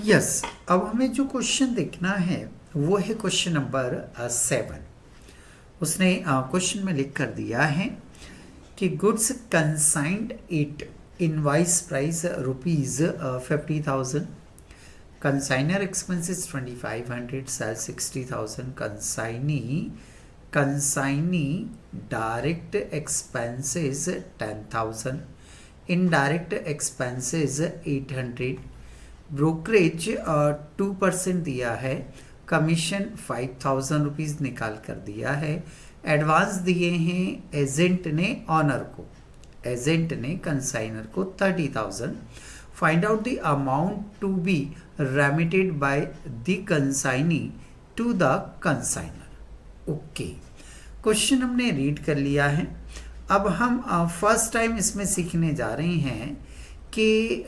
Yes. अब हमें जो क्वेश्चन देखना है वो है क्वेश्चन नंबर 7। उसने क्वेश्चन में लिख कर दिया है कि goods consigned at invoice price rupees 50,000, consignor expenses 2,500, sale 60,000, consignee direct expenses 10,000, indirect expenses 800, brokerage 2% दिया है, कमीशन 5,000 रुपीज़ निकाल कर दिया है, एडवांस दिए हैं एजेंट ने ऑनर को, एजेंट ने कंसाइनर को 30,000। Find out the amount to be remitted by the consignee to the consignor. Okay, question हमने रीड कर लिया है। अब हम फर्स्ट टाइम इसमें सीखने जा रहे हैं कि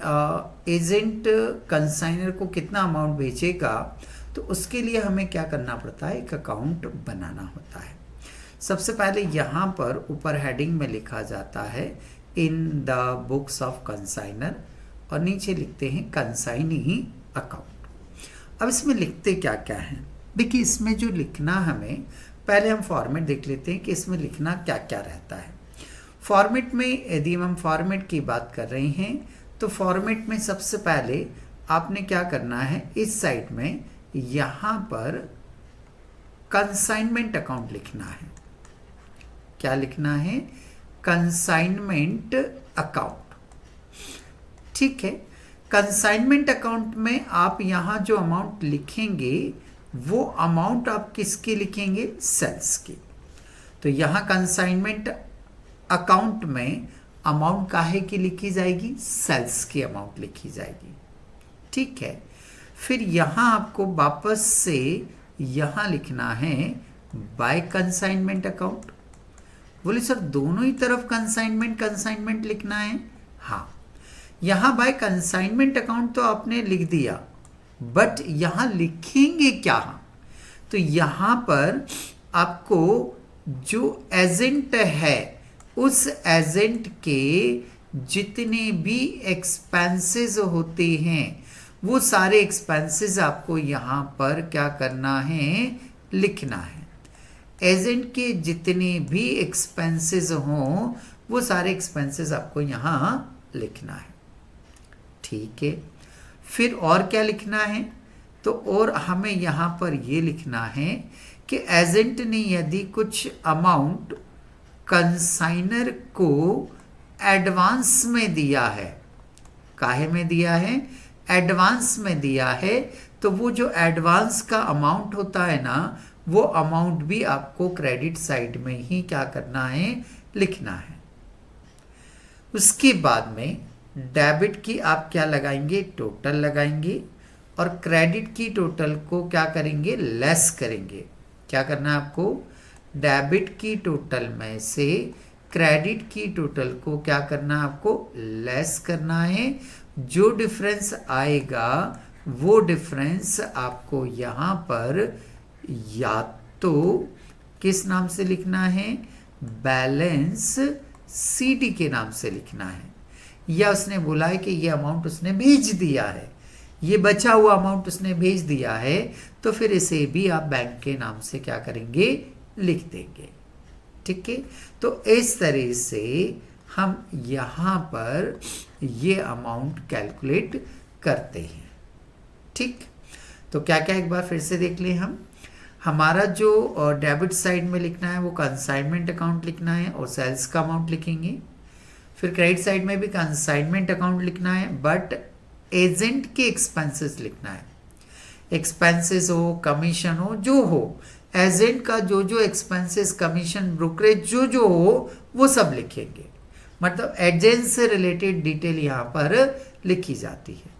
एजेंट कंसाइनर को कितना अमाउंट भेजेगा। तो उसके लिए हमें क्या करना पड़ता है, एक अकाउंट बनाना होता है। सबसे पहले यहाँ पर ऊपर हेडिंग में लिखा जाता है in the books of consignor, और नीचे लिखते हैं कंसाइनी अकाउंट। अब इसमें लिखते क्या क्या है, देखिए इसमें जो लिखना हमें, पहले हम फॉर्मेट देख लेते हैं कि इसमें लिखना क्या क्या रहता है। फॉर्मेट में यदि हम फॉर्मेट की बात कर रहे हैं तो फॉर्मेट में सबसे पहले आपने क्या करना है, इस साइड में यहाँ पर कंसाइनमेंट अकाउंट लिखना है। क्या लिखना है, कंसाइनमेंट अकाउंट। ठीक है, कंसाइनमेंट अकाउंट में आप यहाँ जो अमाउंट लिखेंगे वो अमाउंट आप किसकी लिखेंगे, सेल्स की। तो यहाँ कंसाइनमेंट अकाउंट में अमाउंट काहे की लिखी जाएगी, सेल्स की अमाउंट लिखी जाएगी। ठीक है, फिर यहाँ आपको वापस से यहाँ लिखना है बाय कंसाइनमेंट अकाउंट। बोले सर दोनों ही तरफ कंसाइनमेंट लिखना है। हाँ, यहाँ बाय कंसाइनमेंट अकाउंट तो आपने लिख दिया, बट यहाँ लिखेंगे क्या। तो यहाँ पर आपको जो एजेंट है उस एजेंट के जितने भी एक्सपेंसेस होते हैं वो सारे एक्सपेंसेस आपको यहाँ पर क्या करना है, लिखना है। एजेंट के जितने भी एक्सपेंसेस हों वो सारे एक्सपेंसेस आपको यहाँ लिखना है। ठीक है, फिर और क्या लिखना है, तो और हमें यहाँ पर ये लिखना है कि एजेंट ने यदि कुछ अमाउंट कंसाइनर को एडवांस में दिया है, काहे में दिया है, एडवांस में दिया है, तो वो जो एडवांस का अमाउंट होता है ना, वो अमाउंट भी आपको क्रेडिट साइड में ही क्या करना है, लिखना है। उसके बाद में डेबिट की आप क्या लगाएंगे, टोटल लगाएंगे, और क्रेडिट की टोटल को क्या करेंगे, लेस करेंगे। क्या करना है आपको, डेबिट की टोटल में से क्रेडिट की टोटल को क्या करना है, आपको लेस करना है। जो डिफरेंस आएगा वो डिफरेंस आपको यहाँ पर या तो किस नाम से लिखना है, बैलेंस सीडी के नाम से लिखना है, या उसने बोला है कि ये अमाउंट उसने भेज दिया है, ये बचा हुआ अमाउंट उसने भेज दिया है, तो फिर इसे भी आप बैंक के नाम से क्या करेंगे, लिख देंगे। ठीक है, तो इस तरह से हम यहाँ पर ये अमाउंट कैलकुलेट करते हैं। ठीक, तो क्या क्या एक बार फिर से देख लें हम। हमारा जो डेबिट साइड में लिखना है वो कंसाइनमेंट अकाउंट लिखना है और सेल्स का अमाउंट लिखेंगे। फिर क्रेडिट साइड में भी कंसाइनमेंट अकाउंट लिखना है, बट एजेंट के एक्सपेंसेस लिखना है। एक्सपेंसेस हो, कमीशन हो, एजेंट का जो जो एक्सपेंसेस, कमीशन, ब्रोकरेज जो हो वो सब लिखेंगे। मतलब एजेंट से रिलेटेड डिटेल यहाँ पर लिखी जाती है।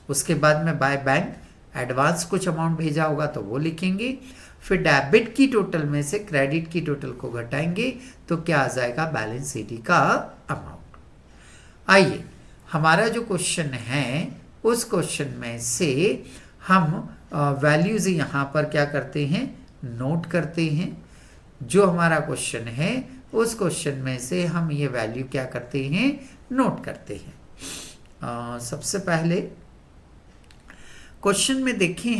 उसके बाद में बाय बैंक एडवांस कुछ अमाउंट भेजा होगा तो वो लिखेंगे। फिर डेबिट की टोटल में से क्रेडिट की टोटल को घटाएंगे तो क्या आ जाएगा, बैलेंस शीट का अमाउंट। आइए हमारा जो क्वेश्चन है उस क्वेश्चन में से हम वैल्यूज यहाँ पर क्या करते हैं, नोट करते हैं। जो हमारा क्वेश्चन है उस क्वेश्चन में से हम ये वैल्यू क्या करते हैं, नोट करते हैं। सबसे पहले क्वेश्चन में देखें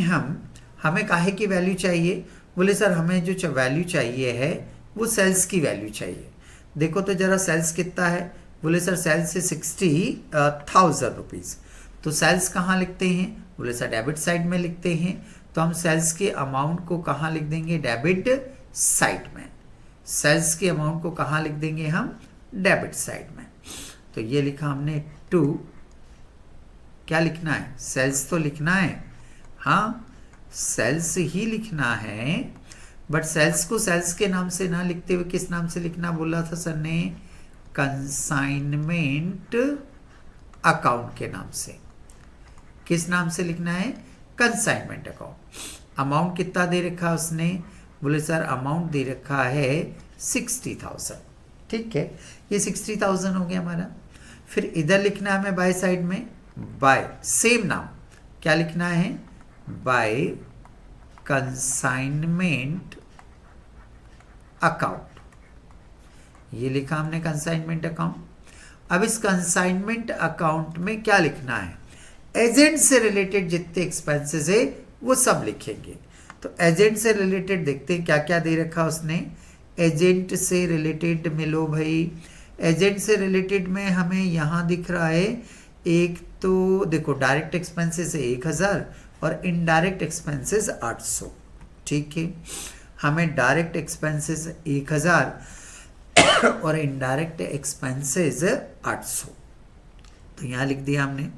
हमें काहे की वैल्यू चाहिए, बोले सर हमें जो वैल्यू चाहिए है वो सेल्स की वैल्यू चाहिए। देखो तो जरा सेल्स कितना है, बोले सर सेल्स से 60,000 रुपीज़। तो सेल्स कहाँ लिखते हैं, बोले सर डेबिट साइड में लिखते हैं। तो हम सेल्स के अमाउंट को कहाँ लिख देंगे, डेबिट साइड में। सेल्स के अमाउंट को कहाँ लिख देंगे हम, डेबिट साइड में। तो ये लिखा हमने 2, क्या लिखना है, सेल्स तो लिखना है, हाँ सेल्स ही लिखना है, बट सेल्स को सेल्स के नाम से ना लिखते हुए किस नाम से लिखना बोला था सर ने, कंसाइनमेंट अकाउंट के नाम से। किस नाम से लिखना है, कंसाइनमेंट अकाउंट। अमाउंट कितना दे रखा उसने, बोले सर अमाउंट दे रखा है 60,000। ठीक है, ये 60,000 हो गया हमारा। फिर इधर लिखना है हमें बाय साइड में, बाय सेम नाम, क्या लिखना है, बाय कंसाइनमेंट अकाउंट। ये लिखा हमने कंसाइनमेंट अकाउंट। अब इस कंसाइनमेंट अकाउंट में क्या लिखना है, एजेंट से रिलेटेड जितने एक्सपेंसेस है वो सब लिखेंगे। तो एजेंट से रिलेटेड देखते हैं क्या क्या दे रखा उसने। एजेंट से रिलेटेड मिलो भाई, एजेंट से रिलेटेड में हमें यहाँ दिख रहा है, एक तो देखो डायरेक्ट एक्सपेंसेस 1000 और इनडायरेक्ट एक्सपेंसेस 800। ठीक है, हमें डायरेक्ट एक्सपेंसेस 1000 और इनडायरेक्ट एक्सपेंसेस 800। तो यहाँ लिख दिया हमने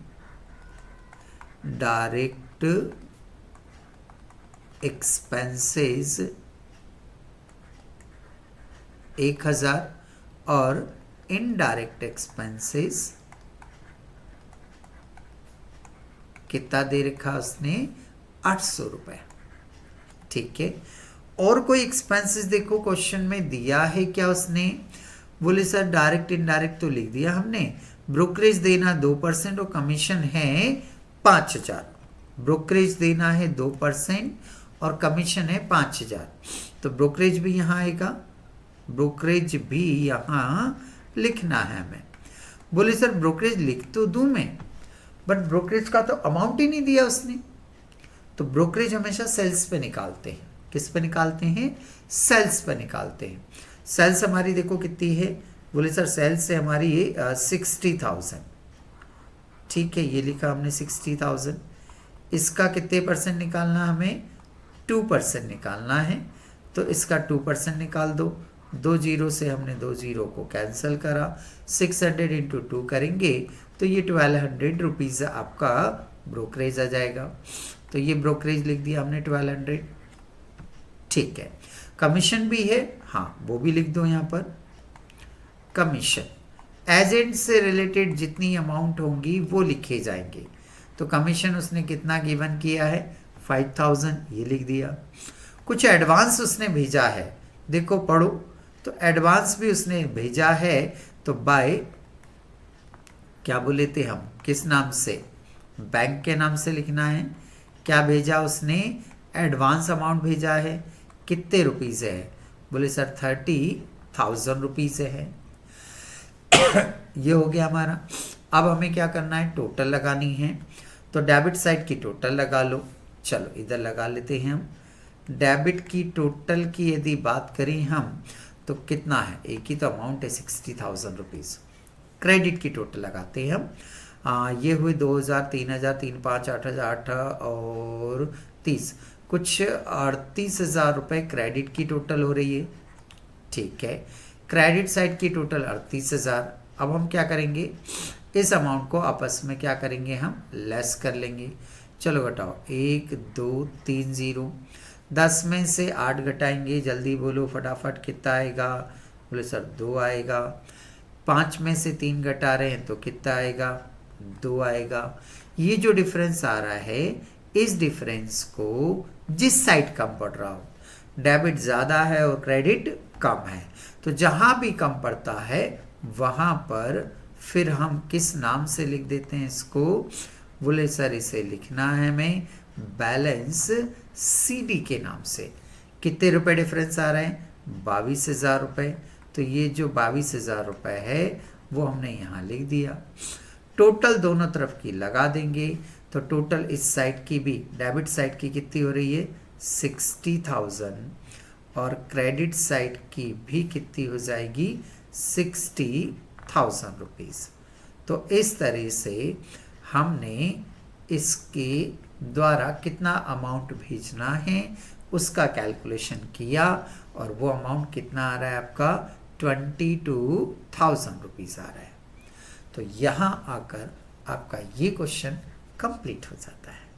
डायरेक्ट एक्सपेंसेस 1000 और इनडायरेक्ट एक्सपेंसेस कितना दे रखा उसने, 800 रुपये। ठीक है, और कोई एक्सपेंसेस देखो क्वेश्चन में दिया है क्या उसने, बोले सर डायरेक्ट इनडायरेक्ट तो लिख दिया हमने, ब्रोकरेज देना 2% और कमीशन है 5000। ब्रोकरेज देना है 2% और कमीशन है 5000। तो ब्रोकरेज भी यहाँ आएगा, ब्रोकरेज भी यहाँ लिखना है हमें। बोले सर ब्रोकरेज लिख तो दूं मैं, बट ब्रोकरेज का तो अमाउंट ही नहीं दिया उसने। तो ब्रोकरेज हमेशा सेल्स पे निकालते हैं, किस पे निकालते हैं, सेल्स पे निकालते हैं। सेल्स हमारी देखो कितनी है, बोले सर सेल्स से हमारी ये 60,000। ठीक है, ये लिखा हमने 60,000। इसका कितने परसेंट निकालना, हमें 2% निकालना है। तो इसका 2% निकाल दो, 2 जीरो से हमने 2 जीरो को कैंसिल करा, 600 इंटू 2 करेंगे तो ये 1200 रुपीज़ आपका ब्रोकरेज आ जाएगा। तो ये ब्रोकरेज लिख दिया हमने 1200। ठीक है, कमीशन भी है, हाँ वो भी लिख दो यहाँ पर, कमीशन एजेंट से रिलेटेड जितनी अमाउंट होंगी वो लिखे जाएंगे। तो कमीशन उसने कितना गिवन किया है, 5000, ये लिख दिया। कुछ एडवांस उसने भेजा है, देखो पढ़ो, तो एडवांस भी उसने भेजा है। तो बाय क्या बोले थे हम, किस नाम से, बैंक के नाम से लिखना है। क्या भेजा उसने, एडवांस अमाउंट भेजा है, कितने रुपीज़ है, बोले सर 30,000 रुपीज़ है। ये हो गया हमारा। अब हमें क्या करना है, टोटल लगानी है। तो डेबिट साइड की टोटल लगा लो, चलो इधर लगा लेते हैं हम। डेबिट की टोटल की यदि बात करें हम तो कितना है, एक ही तो अमाउंट है 60,000 रुपीज़। क्रेडिट की टोटल लगाते हैं हम। ये हुए 2000, 3000, 3, 5, 8,000, 8 और 30, कुछ 38,000 रुपये क्रेडिट की टोटल हो रही है। ठीक है, क्रेडिट साइड की टोटल 38,000। अब हम क्या करेंगे, इस अमाउंट को आपस में क्या करेंगे, हम लेस कर लेंगे। चलो घटाओ, 1 2 3 0, 10 में से 8 घटाएंगे, जल्दी बोलो फटाफट कितना आएगा, बोले सर 2 आएगा। 5 में से 3 घटा रहे हैं तो कितना आएगा, 2 आएगा। ये जो डिफरेंस आ रहा है, इस डिफरेंस को जिस साइड कम पड़ रहा हो, डेबिट ज़्यादा है और क्रेडिट कम है, तो जहाँ भी कम पड़ता है वहाँ पर फिर हम किस नाम से लिख देते हैं इसको, बोले सर इसे लिखना है हमें बैलेंस सीडी के नाम से। कितने रुपए डिफरेंस आ रहे हैं, 22,000 रुपये। तो ये जो 22,000 रुपये है वो हमने यहाँ लिख दिया। टोटल दोनों तरफ की लगा देंगे तो टोटल इस साइड की भी डेबिट साइड की कितनी हो रही है 60,000 और क्रेडिट साइड की भी कितनी हो जाएगी 60,000 रुपीज़। तो इस तरह से हमने इसके द्वारा कितना अमाउंट भेजना है उसका कैलकुलेशन किया और वो अमाउंट कितना आ रहा है आपका 22,000 रुपीज़ आ रहा है। तो यहाँ आकर आपका ये क्वेश्चन कंप्लीट हो जाता है।